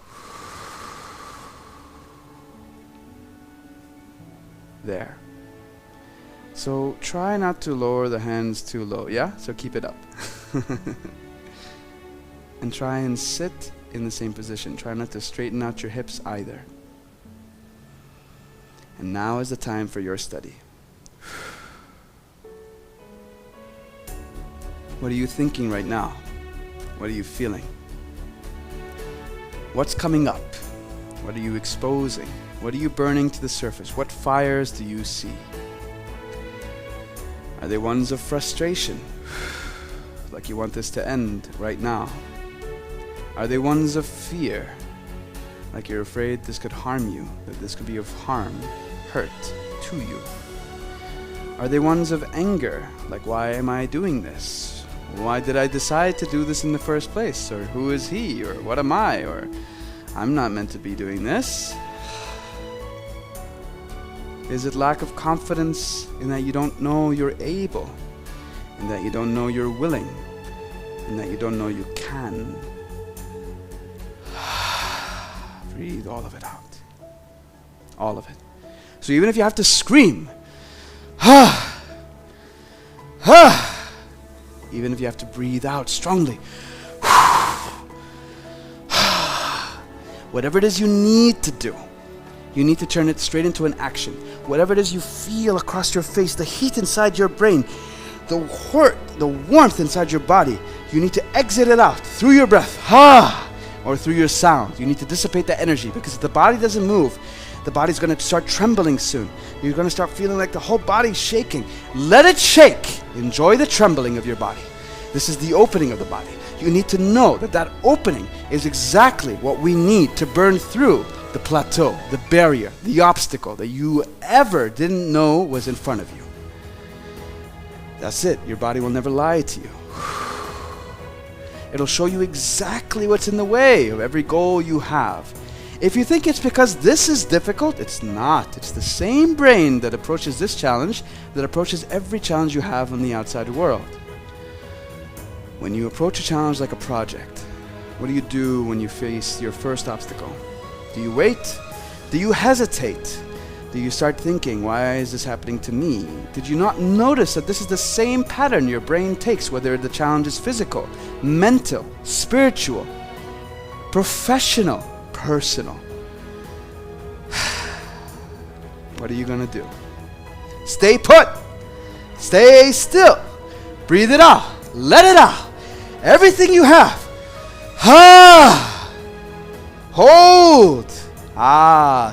There. So try not to lower the hands too low, yeah? So keep it up. And try and sit in the same position. Try not to straighten out your hips either. And now is the time for your study. What are you thinking right now? What are you feeling? What's coming up? What are you exposing? What are you burning to the surface? What fires do you see? Are they ones of frustration? Like you want this to end right now? Are they ones of fear? Like you're afraid this could harm you, that this could be of harm, hurt to you? Are they ones of anger? Like, why am I doing this? Why did I decide to do this in the first place? Or who is he? Or what am I? Or I'm not meant to be doing this. Is it lack of confidence in that you don't know you're able, in that you don't know you're willing, in that you don't know you can? Breathe all of it out. All of it. So even if you have to scream, even if you have to breathe out strongly, whatever it is you need to do, you need to turn it straight into an action. Whatever it is you feel across your face, the heat inside your brain, the hurt, the warmth inside your body, you need to exit it out through your breath, or through your sound. You need to dissipate that energy, because if the body doesn't move, the body's going to start trembling soon. You're going to start feeling like the whole body's shaking. Let it shake. Enjoy the trembling of your body. This is the opening of the body. You need to know that that opening is exactly what we need to burn through the plateau, the barrier, the obstacle that you ever didn't know was in front of you. That's it. Your body will never lie to you. It'll show you exactly what's in the way of every goal you have. If you think it's because this is difficult, it's not. It's the same brain that approaches this challenge that approaches every challenge you have in the outside world. When you approach a challenge like a project, what do you do when you face your first obstacle? Do you wait? Do you hesitate? Do you start thinking, why is this happening to me? Did you not notice that this is the same pattern your brain takes, whether the challenge is physical, mental, spiritual, professional, personal? What are you going to do? Stay put. Stay still. Breathe it out. Let it out. Everything you have. Hold.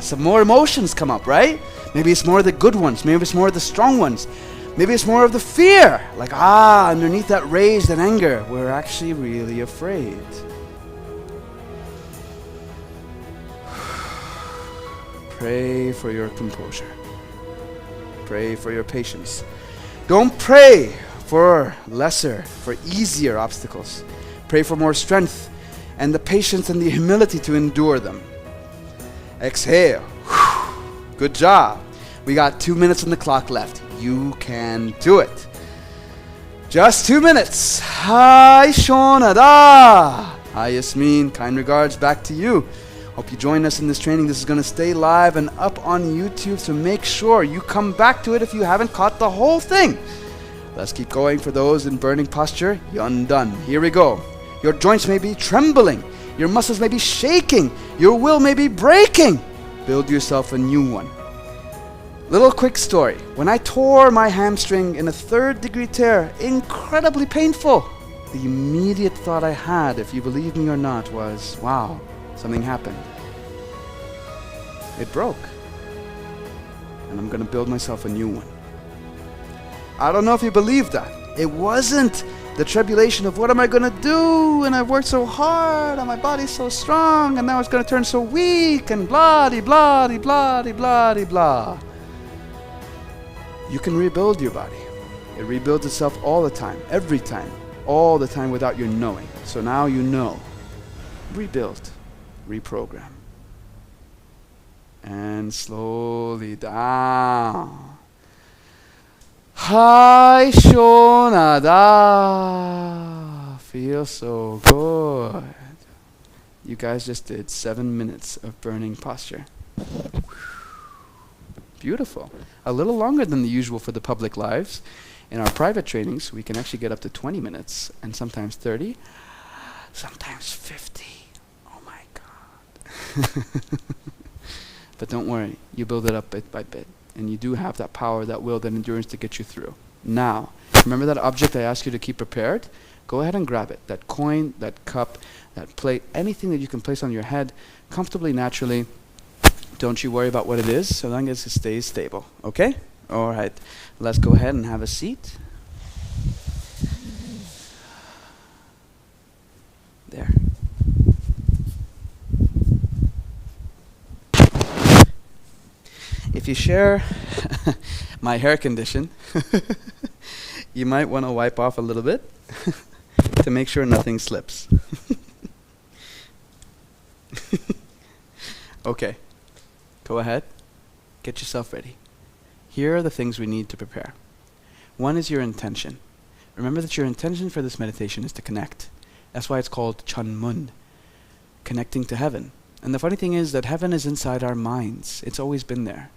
Some more emotions come up, right? Maybe it's more of the good ones. Maybe it's more of the strong ones. Maybe it's more of the fear. Like, underneath that rage and anger, we're actually really afraid. Pray for your composure. Pray for your patience. Don't pray for lesser, for easier obstacles. Pray for more strength and the patience and the humility to endure them. Exhale. Good job. We got 2 minutes on the clock left. You can do it. Just 2 minutes. Hi, Shonada. Hi, Yasmin. Kind regards back to you. Hope you join us in this training. This is going to stay live and up on YouTube, so make sure you come back to it if you haven't caught the whole thing. Let's keep going. For those in burning posture, Yeon done. Here we go. Your joints may be trembling. Your muscles may be shaking. Your will may be breaking. Build yourself a new one. Little quick story. When I tore my hamstring in a 3rd-degree tear, incredibly painful, the immediate thought I had, if you believe me or not, was, wow, something happened. It broke. And I'm going to build myself a new one. I don't know if you believe that. It wasn't the tribulation of what am I going to do, and I've worked so hard and my body's so strong and now it's going to turn so weak and blah-de-blah-de-blah-de-blah-de-blah. You can rebuild your body. It rebuilds itself all the time, every time, all the time without your knowing. So now you know. Rebuild, reprogram. And slowly down. Hi, Shonada. Feels so good. You guys just did 7 minutes of burning posture. Beautiful. A little longer than the usual for the public lives. In our private trainings, we can actually get up to 20 minutes, and sometimes 30, sometimes 50. Oh my God. But don't worry, you build it up bit by bit. And you do have that power, that will, that endurance to get you through. Now, remember that object I asked you to keep prepared? Go ahead and grab it. That coin, that cup, that plate, anything that you can place on your head comfortably, naturally. Don't you worry about what it is, so long as it stays stable. Okay? All right. Let's go ahead and have a seat. There. if you share my hair condition, you might want to wipe off a little bit to make sure nothing slips. Okay, go ahead, get yourself ready. Here are the things we need to prepare. One is your intention. Remember that your intention for this meditation is to connect. That's why it's called Chun, connecting to heaven. And the funny thing is that heaven is inside our minds. It's always been there.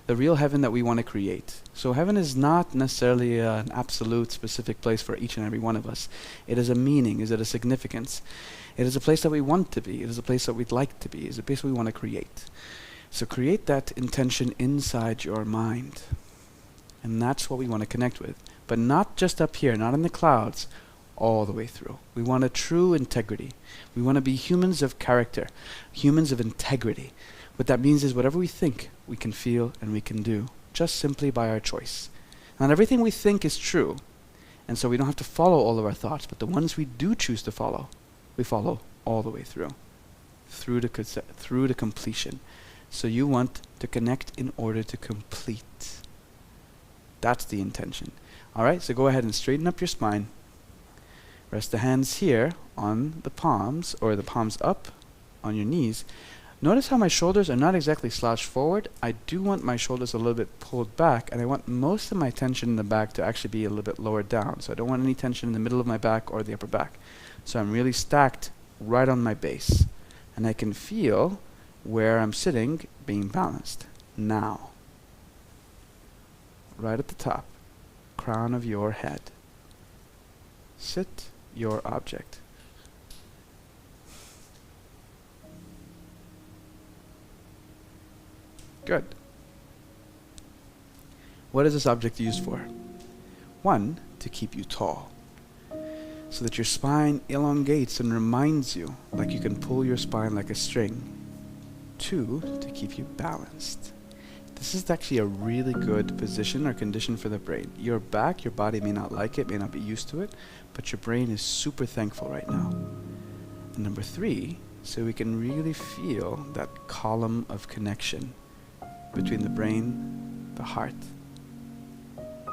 The real heaven that we want to create. So heaven is not necessarily an absolute specific place for each and every one of us. It is a meaning, is it a significance. It is a place that we want to be. It is a place that we'd like to be. It is a place we want to create. So create that intention inside your mind. And that's what we want to connect with. But not just up here, not in the clouds, all the way through. We want a true integrity. We want to be humans of character, humans of integrity. What that means is whatever we think, we can feel and we can do, just simply by our choice. Not everything we think is true, and so we don't have to follow all of our thoughts, but the ones we do choose to follow, we follow all the way through to completion. So you want to connect in order to complete. That's the intention. All right, so go ahead and straighten up your spine. Rest the hands here on the palms, or the palms up on your knees. Notice how my shoulders are not exactly slouched forward. I do want my shoulders a little bit pulled back, and I want most of my tension in the back to actually be a little bit lower down. So I don't want any tension in the middle of my back or the upper back. So I'm really stacked right on my base. And I can feel where I'm sitting being balanced. Now, right at the top, crown of your head. Sit your object. Good. What is this object used for? One, to keep you tall, so that your spine elongates and reminds you like you can pull your spine like a string. Two, to keep you balanced. This is actually a really good position or condition for the brain. Your back, your body may not like it, may not be used to it, but your brain is super thankful right now. And number three, so we can really feel that column of connection between the brain, the heart,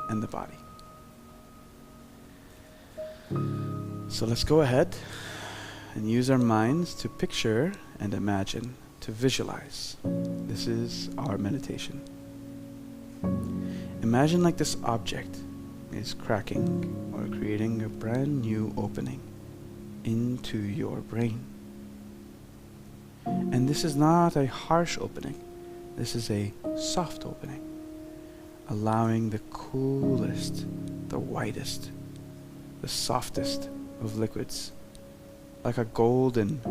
and the body. So let's go ahead and use our minds to picture and imagine, to visualize. This is our meditation. Imagine like this object is cracking or creating a brand new opening into your brain. And this is not a harsh opening. This is a soft opening, allowing the coolest, the whitest, the softest of liquids, like a golden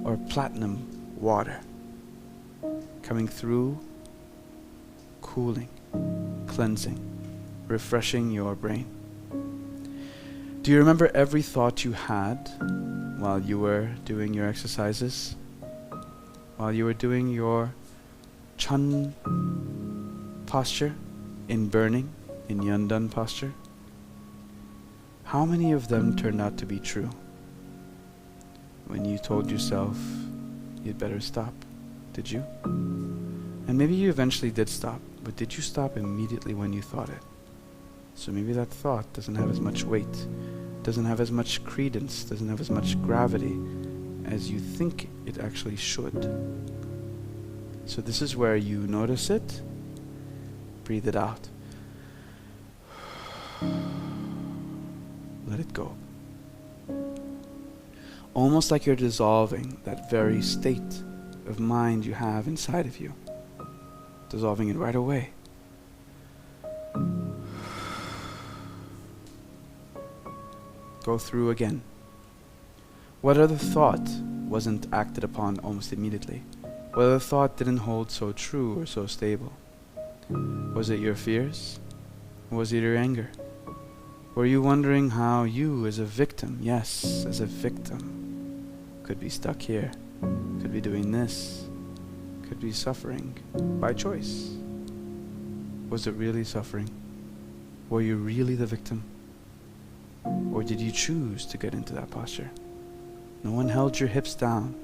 or platinum water, coming through, cooling, cleansing, refreshing your brain. Do you remember every thought you had while you were doing your exercises? While you were doing your Chun posture, in burning, in Yeon posture? How many of them turned out to be true? When you told yourself you'd better stop, did you? And maybe you eventually did stop, but did you stop immediately when you thought it? So maybe that thought doesn't have as much weight, doesn't have as much credence, doesn't have as much gravity as you think it actually should. So this is where you notice it, breathe it out. Let it go. Almost like you're dissolving that very state of mind you have inside of you. Dissolving it right away. Go through again. What other thought wasn't acted upon almost immediately? What other thought didn't hold so true or so stable? Was it your fears? Was it your anger? Were you wondering how you as a victim, yes, as a victim, could be stuck here, could be doing this, could be suffering by choice? Was it really suffering? Were you really the victim? Or did you choose to get into that posture? No one held your hips down.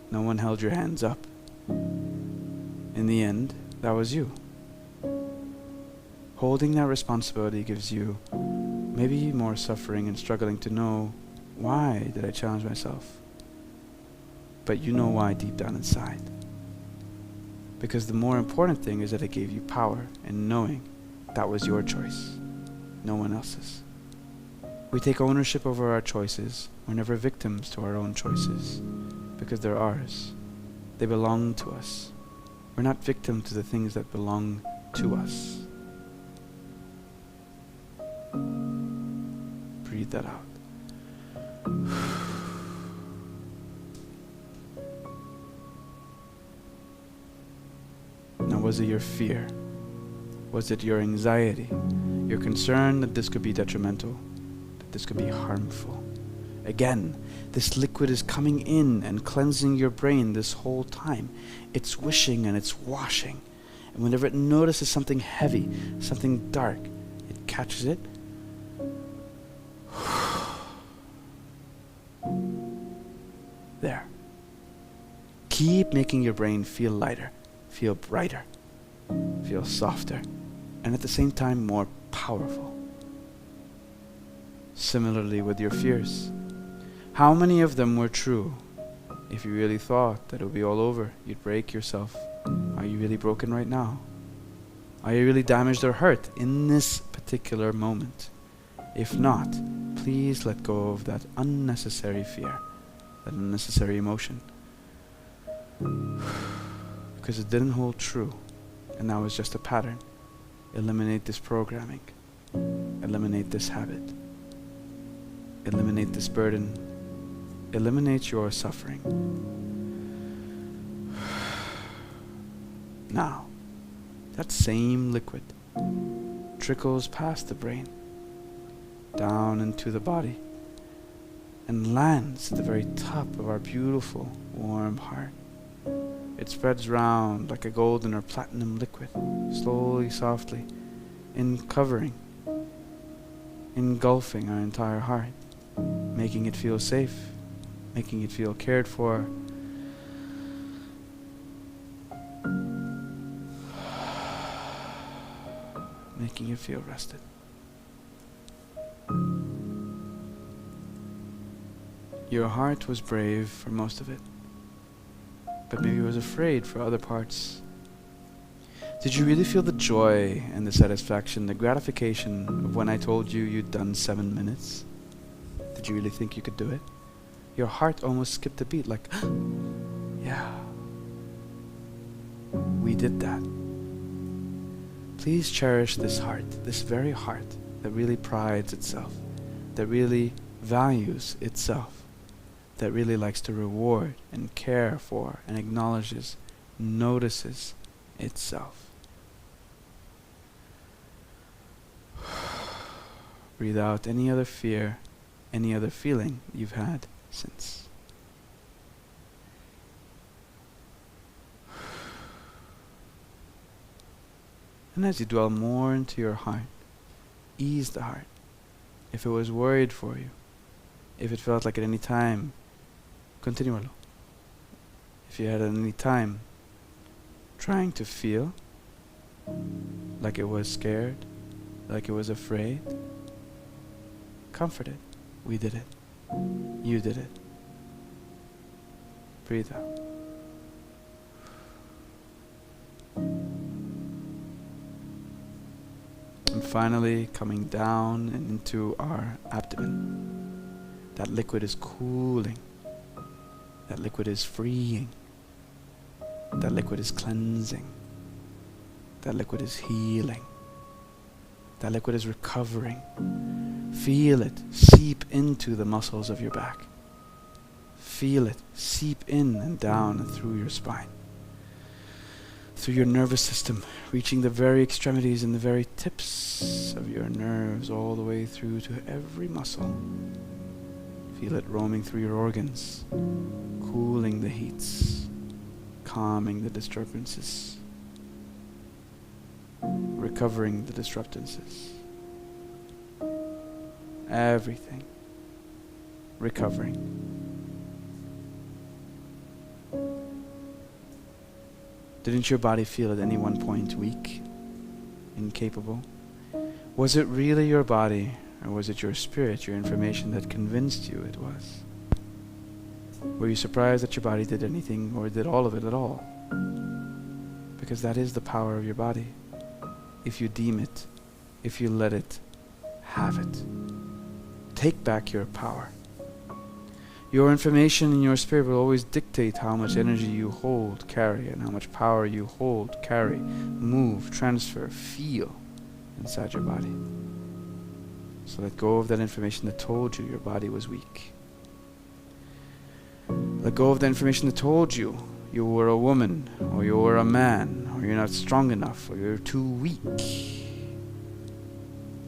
No one held your hands up. In the end, that was you. Holding that responsibility gives you maybe more suffering and struggling to know, why did I challenge myself? But you know why deep down inside. Because the more important thing is that it gave you power in knowing that was your choice, no one else's. We take ownership over our choices. We're never victims to our own choices because they're ours. They belong to us. We're not victim to the things that belong to us. Breathe that out. Now, was it your fear? Was it your anxiety? Your concern that this could be detrimental? That this could be harmful? Again, this liquid is coming in and cleansing your brain this whole time. It's wishing and it's washing. And whenever it notices something heavy, something dark, it catches it. There. Keep making your brain feel lighter, feel brighter, feel softer, and at the same time more powerful. Similarly with your fears. How many of them were true? If you really thought that it would be all over, you'd break yourself. Are you really broken right now? Are you really damaged or hurt in this particular moment? If not, please let go of that unnecessary fear, that unnecessary emotion. Because it didn't hold true, and that was just a pattern. Eliminate this programming. Eliminate this habit. Eliminate this burden. Eliminate your suffering. Now, that same liquid trickles past the brain, down into the body, and lands at the very top of our beautiful, warm heart. It spreads round like a golden or platinum liquid, slowly, softly, engulfing our entire heart, making it feel safe, making it feel cared for. Making it feel rested. Your heart was brave for most of it, but maybe it was afraid for other parts. Did you really feel the joy and the satisfaction, the gratification of when I told you you'd done 7 minutes? Did you really think you could do it? Your heart almost skipped a beat, like, yeah, we did that. Please cherish this heart, this very heart that really prides itself, that really values itself, that really likes to reward and care for and acknowledges, notices itself. Breathe out any other fear, any other feeling you've had since. And as you dwell more into your heart, ease the heart. If it was worried for you, if it felt like at any time, continualo. If you had at any time trying to feel like it was scared, like it was afraid, comfort it. We did it. You did it. Breathe out. And finally, coming down and into our abdomen. That liquid is cooling. That liquid is freeing. That liquid is cleansing. That liquid is healing. That liquid is recovering. Feel it seep into the muscles of your back. Feel it seep in and down and through your spine. Through your nervous system, reaching the very extremities and the very tips of your nerves all the way through to every muscle. Feel it roaming through your organs, cooling the heats, calming the disturbances, recovering the disturbances. Everything recovering. Didn't your body feel at any one point weak, incapable? Was it really your body, or was it your spirit, your information that convinced you it was? Were you surprised that your body did anything or did all of it at all? Because that is the power of your body. If you deem it, if you let it, have it. Take back your power. Your information and your spirit will always dictate how much energy you hold, carry, and how much power you hold, carry, move, transfer, feel inside your body. So let go of that information that told you your body was weak. Let go of the information that told you you were a woman, or you were a man, or you're not strong enough, or you're too weak.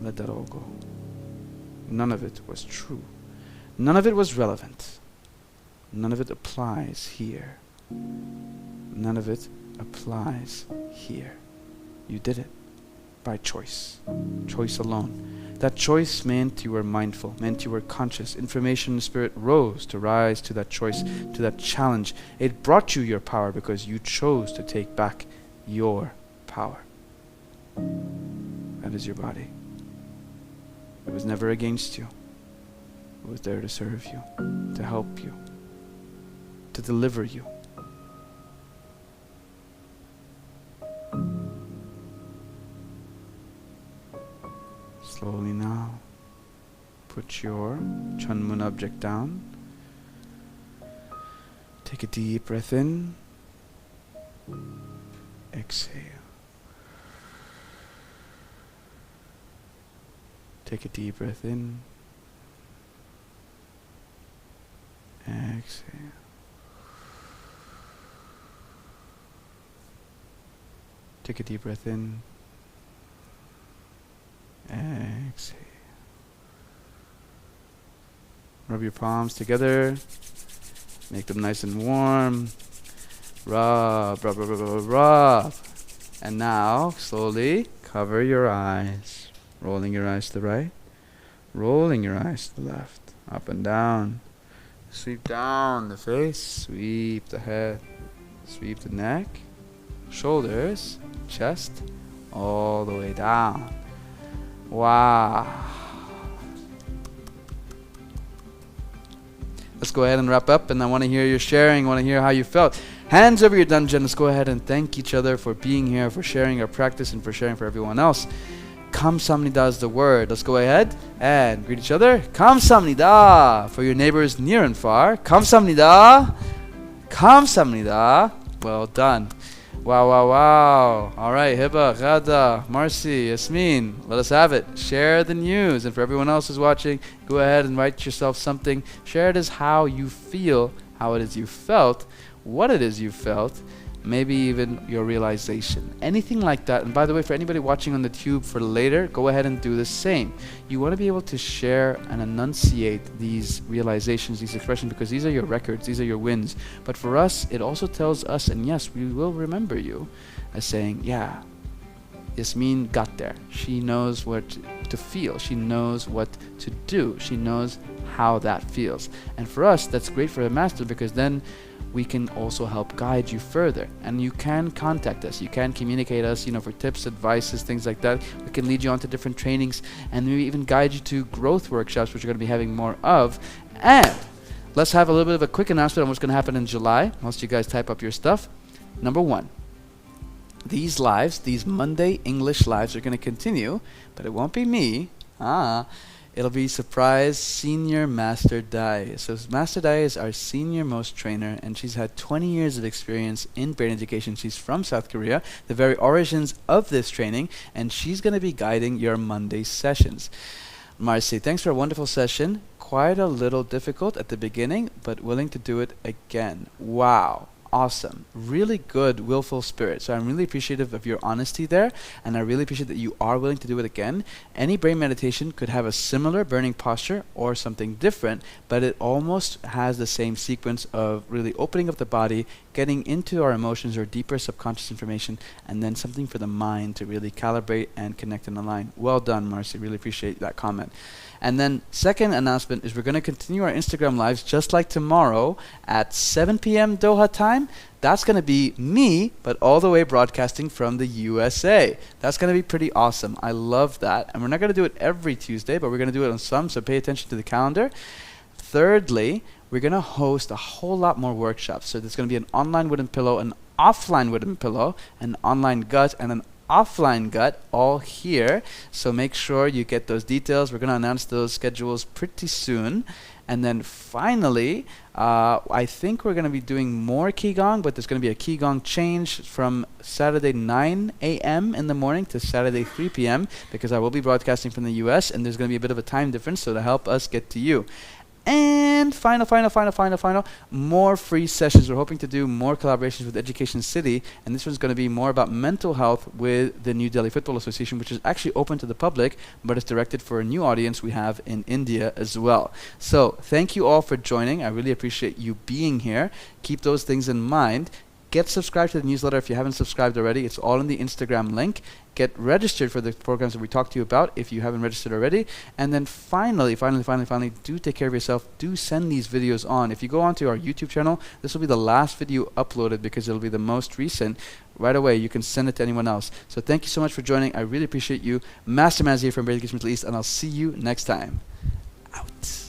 Let that all go. None of it was true. None of it was relevant. None of it applies here. None of it applies here. You did it by choice. Choice alone. That choice meant you were mindful, meant you were conscious. Information and spirit rose to rise to that choice, to that challenge. It brought you your power because you chose to take back your power. That is your body. It was never against you. It was there to serve you, to help you, to deliver you. Slowly now, put your Chun Mun object down. Take a deep breath in. Exhale. Take a deep breath in. Exhale. Take a deep breath in. Exhale. Rub your palms together. Make them nice and warm. Rub, rub, rub, rub, rub, rub. And now, slowly cover your eyes. Rolling your eyes to the right. Rolling your eyes to the left. Up and down. Sweep down the face. Sweep the head. Sweep the neck. Shoulders. Chest. All the way down. Wow. Let's go ahead and wrap up, and I want to hear your sharing. I want to hear how you felt. Hands over your dungeon. Let's go ahead and thank each other for being here, for sharing our practice, and for sharing for everyone else. Kamsamnida is the word. Let's go ahead and greet each other. Kamsamnida for your neighbors near and far. Kamsamnida. Kamsamnida. Well done. Wow, wow, wow. All right, Hiba, Ghada, Marcy, Yasmin, let us have it. Share the news. And for everyone else who's watching, go ahead and write yourself something. Share it as how you feel, how it is you felt, what it is you felt, maybe even your realization. Anything like that. And by the way, for anybody watching on the tube for later, go ahead and do the same. You want to be able to share and enunciate these realizations, these expressions, because these are your records, these are your wins. But for us, it also tells us, and yes, we will remember you as saying, yeah, Yasmin got there. She knows what to feel. She knows what to do. She knows how that feels. And for us, that's great for a master, because then we can also help guide you further. And you can contact us. You can communicate us, for tips, advices, things like that. We can lead you on to different trainings, and maybe even guide you to growth workshops, which we're going to be having more of. And let's have a little bit of a quick announcement on what's going to happen in July, once you guys type up your stuff. Number one, these lives, these Monday English lives are going to continue, but it won't be me. It'll be surprise senior Master Dai. So Master Dai is our senior most trainer, and she's had 20 years of experience in brain education. She's from South Korea, the very origins of this training, and she's going to be guiding your Monday sessions. Marcy, thanks for a wonderful session. Quite a little difficult at the beginning, but willing to do it again. Wow. Awesome. Really good, willful spirit. So I'm really appreciative of your honesty there, and I really appreciate that you are willing to do it again. Any brain meditation could have a similar burning posture or something different, but it almost has the same sequence of really opening up the body, getting into our emotions or deeper subconscious information, and then something for the mind to really calibrate and connect and align. Well done, Marcy. Really appreciate that comment. And then second announcement is we're going to continue our Instagram lives just like tomorrow at 7 p.m. Doha time. That's going to be me, but all the way broadcasting from the USA. That's going to be pretty awesome. I love that. And we're not going to do it every Tuesday, but we're going to do it on some, so pay attention to the calendar. Thirdly, we're going to host a whole lot more workshops. So there's going to be an online wooden pillow, an offline wooden pillow, an online gut, and an offline gut all here. So make sure you get those details. We're going to announce those schedules pretty soon. And then finally, I think we're going to be doing more Ki-Gong, but there's going to be a Ki-Gong change from Saturday 9 a.m. in the morning to Saturday 3 p.m. because I will be broadcasting from the US, and there's going to be a bit of a time difference, so to help us get to you. And final, more free sessions. We're hoping to do more collaborations with Education City, and this one's going to be more about mental health with the New Delhi Football Association, which is actually open to the public, but it's directed for a new audience we have in India as well. So thank you all for joining. I really appreciate you being here. Keep those things in mind. Get subscribed to the newsletter if you haven't subscribed already. It's all in the Instagram link. Get registered for the programs that we talked to you about if you haven't registered already. And then finally, do take care of yourself. Do send these videos on. If you go onto our YouTube channel, this will be the last video uploaded because it'll be the most recent. Right away, you can send it to anyone else. So thank you so much for joining. I really appreciate you. Master Maz here from Middle East, and I'll see you next time. Out.